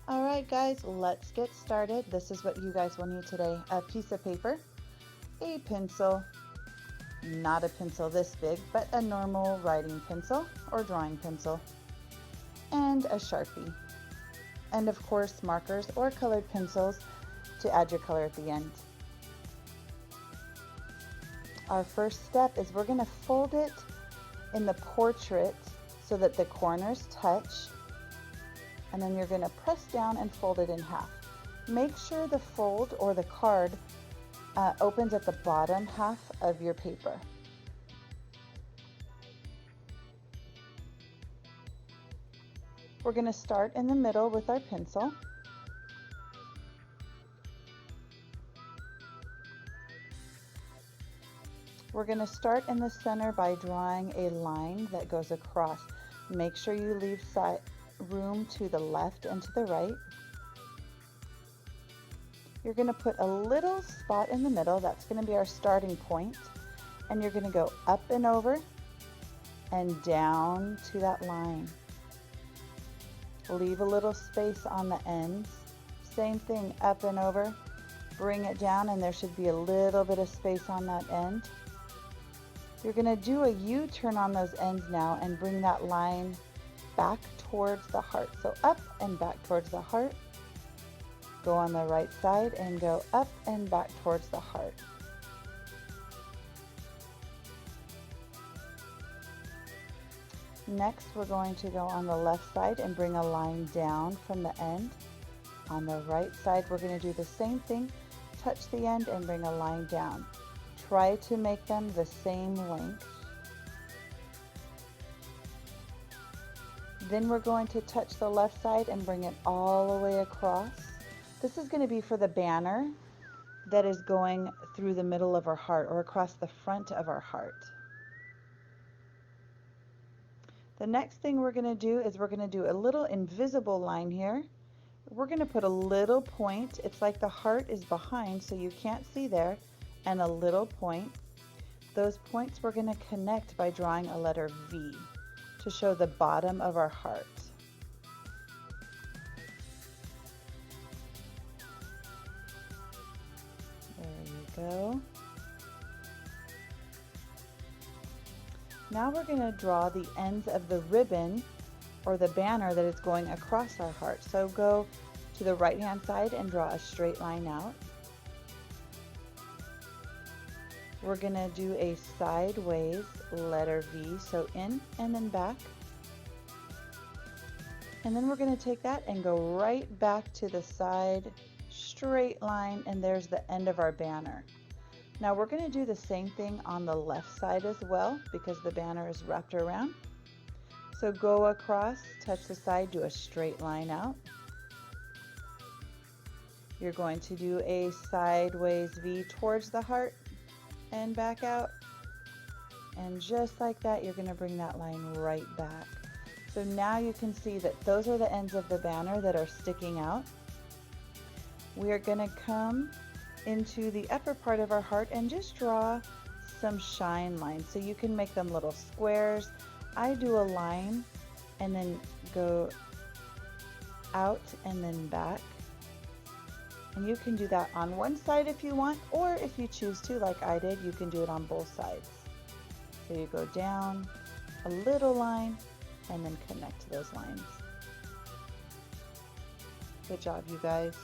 Alright guys, let's get started. This is what you guys will need today. A piece of paper, a pencil, not a pencil this big, but a normal writing pencil or drawing pencil, and a Sharpie. And of course markers or colored pencils to add your color at the end. Our first step is we're going to fold it in the portrait so that the corners touch, and then you're going to press down and fold it in half. Make sure the fold or the card opens at the bottom half of your paper. We're going to start in the middle with our pencil. We're going to start in the center by drawing a line that goes across. Make sure you leave room to the left and to the right. You're going to put a little spot in the middle. That's going to be our starting point. And you're going to go up and over and down to that line. Leave a little space on the ends. Same thing, up and over. Bring it down, and there should be a little bit of space on that end. You're going to do a U-turn on those ends now and bring that line back towards the heart. So up and back towards the heart. Go on the right side and go up and back towards the heart. Next, we're going to go on the left side and bring a line down from the end. On the right side, we're going to do the same thing. Touch the end and bring a line down. Try to make them the same length. Then we're going to touch the left side and bring it all the way across. This is going to be for the banner that is going through the middle of our heart or across the front of our heart. The next thing we're going to do is we're going to do a little invisible line here. We're going to put a little point. It's like the heart is behind, so you can't see there, and a little point. Those points we're going to connect by drawing a letter V to show the bottom of our heart. There you go. Now we're going to draw the ends of the ribbon or the banner that is going across our heart. So go to the right hand side and draw a straight line out. We're going to do a sideways letter V, so in and then back. And then we're going to take that and go right back to the side, straight line, and there's the end of our banner. Now we're going to do the same thing on the left side as well because the banner is wrapped around. So go across, touch the side, do a straight line out. You're going to do a sideways V towards the heart and back out, and just like that you're going to bring that line right back. So now you can see that those are the ends of the banner that are sticking out. We are going to come into the upper part of our heart and just draw some shine lines, so you can make them little squares. I do a line and then go out and then back. And you can do that on one side if you want, or if you choose to, like I did, you can do it on both sides. So you go down, a little line, and then connect to those lines. Good job, you guys.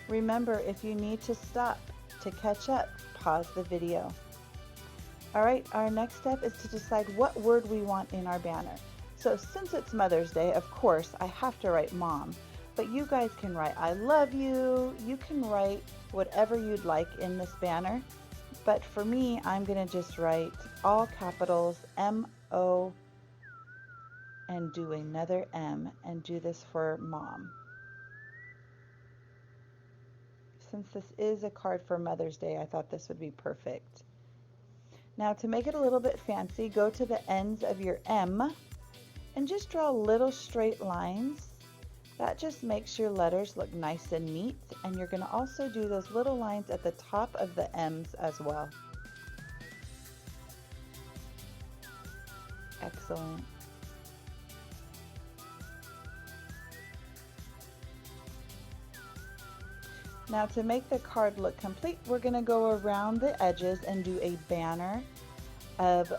Remember, if you need to stop to catch up, pause the video. All right, our next step is to decide what word we want in our banner. So since it's Mother's Day, of course, I have to write mom. But you guys can write I love you. You can write whatever you'd like in this banner. But for me, I'm going to just write all capitals M-O and do another M and do this for mom. Since this is a card for Mother's Day, I thought this would be perfect. Now to make it a little bit fancy, go to the ends of your M and just draw little straight lines. That just makes your letters look nice and neat, and you're going to also do those little lines at the top of the M's as well. Excellent. Now to make the card look complete, we're going to go around the edges and do a banner of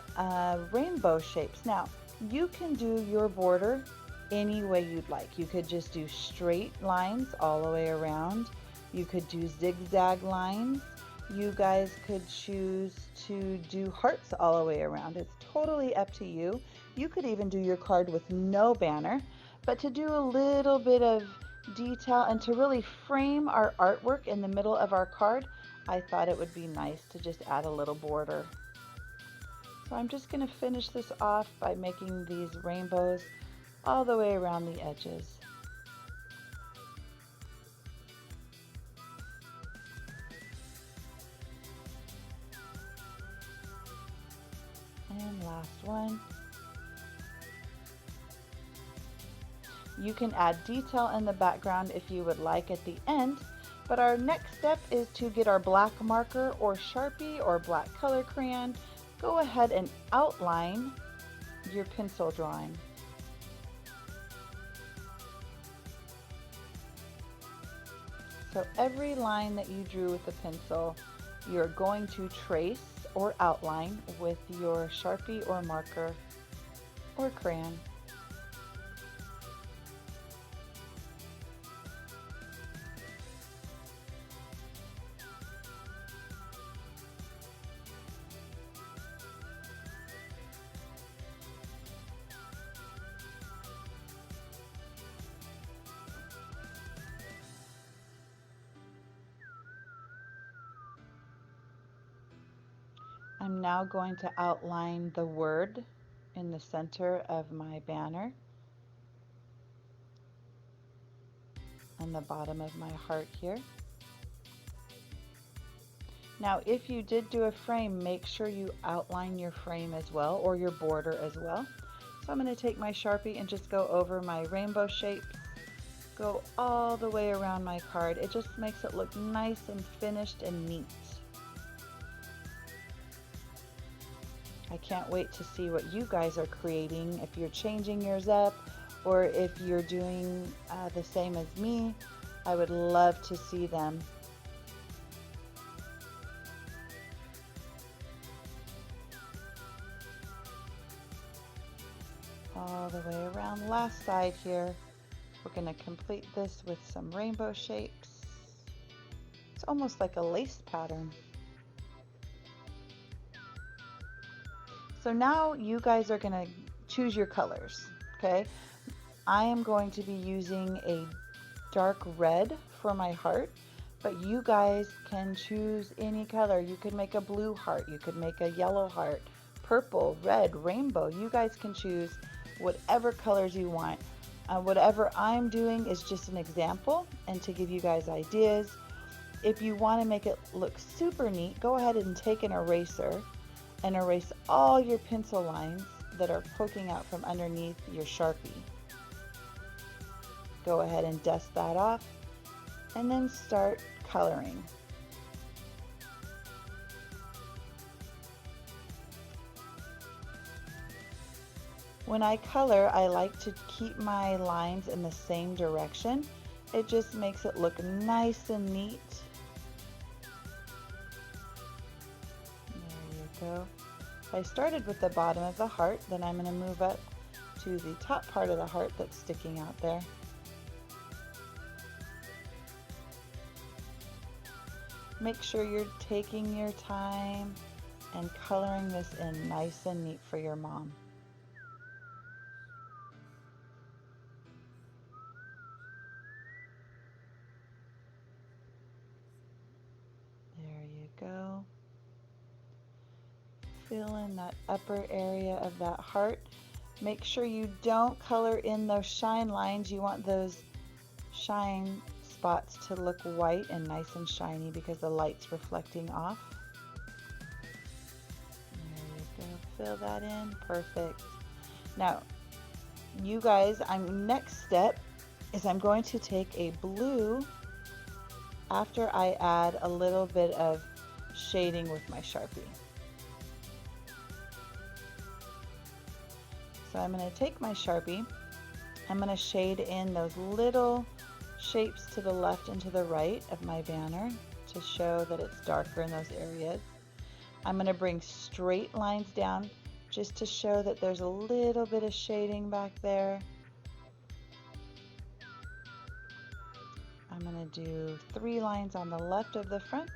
rainbow shapes. Now, you can do your border any way you'd like. You could just do straight lines all the way around. You could do zigzag lines. You guys could choose to do hearts all the way around. It's totally up to you. You could even do your card with no banner, but to do a little bit of detail and to really frame our artwork in the middle of our card, I thought it would be nice to just add a little border. So I'm just going to finish this off by making these rainbows all the way around the edges. And last one. You can add detail in the background if you would like at the end, but our next step is to get our black marker or Sharpie or black color crayon. Go ahead and outline your pencil drawing. So every line that you drew with the pencil, you're going to trace or outline with your Sharpie or marker or crayon. I'm now going to outline the word in the center of my banner and the bottom of my heart here. Now, if you did do a frame, make sure you outline your frame as well, or your border as well. So I'm going to take my Sharpie and just go over my rainbow shapes, go all the way around my card. It just makes it look nice and finished and neat. I can't wait to see what you guys are creating, if you're changing yours up or if you're doing the same as me. I would love to see them. All the way around. Last side here. We're going to complete this with some rainbow shapes. It's almost like a lace pattern. So now you guys are going to choose your colors, okay? I am going to be using a dark red for my heart, but you guys can choose any color. You could make a blue heart, you could make a yellow heart, purple, red, rainbow. You guys can choose whatever colors you want. Whatever I'm doing is just an example and to give you guys ideas. If you want to make it look super neat, go ahead and take an eraser and erase all your pencil lines that are poking out from underneath your Sharpie. Go ahead and dust that off and then start coloring. When I color, I like to keep my lines in the same direction. It just makes it look nice and neat. There you go. I started with the bottom of the heart, then I'm going to move up to the top part of the heart that's sticking out there. Make sure you're taking your time and coloring this in nice and neat for your mom. There you go. Fill in that upper area of that heart. Make sure you don't color in those shine lines. You want those shine spots to look white and nice and shiny because the light's reflecting off. There you go. Fill that in. Perfect. Now, you guys, next step is I'm going to take a blue after I add a little bit of shading with my Sharpie. So I'm going to take my Sharpie, I'm going to shade in those little shapes to the left and to the right of my banner to show that it's darker in those areas. I'm going to bring straight lines down just to show that there's a little bit of shading back there. I'm going to do 3 lines on the left of the front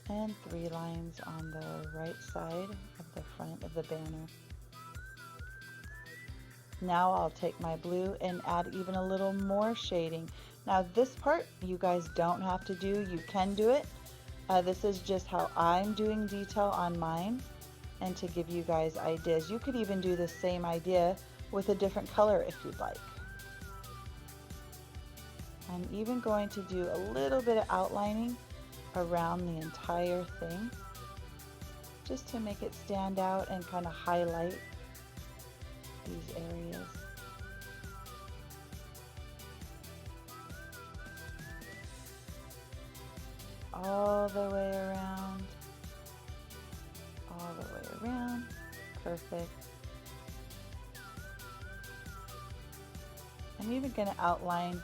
and 3 lines on the right side of the front of the banner. Now I'll take my blue and add even a little more shading. Now this part you guys don't have to do, you can do it. This is just how I'm doing detail on mine and to give you guys ideas. You could even do the same idea with a different color if you'd like. I'm even going to do a little bit of outlining around the entire thing just to make it stand out and kind of highlight these areas. All the way around, all the way around. Perfect. I'm even going to outline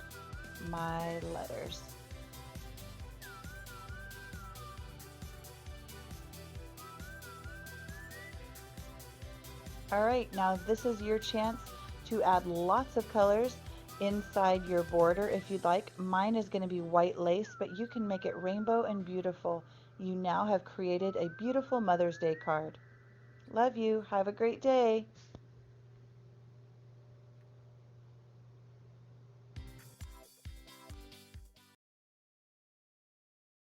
my letters. All right, now this is your chance to add lots of colors inside your border if you'd like. Mine is going to be white lace, but you can make it rainbow and beautiful. You now have created a beautiful Mother's Day card. Love you. Have a great day.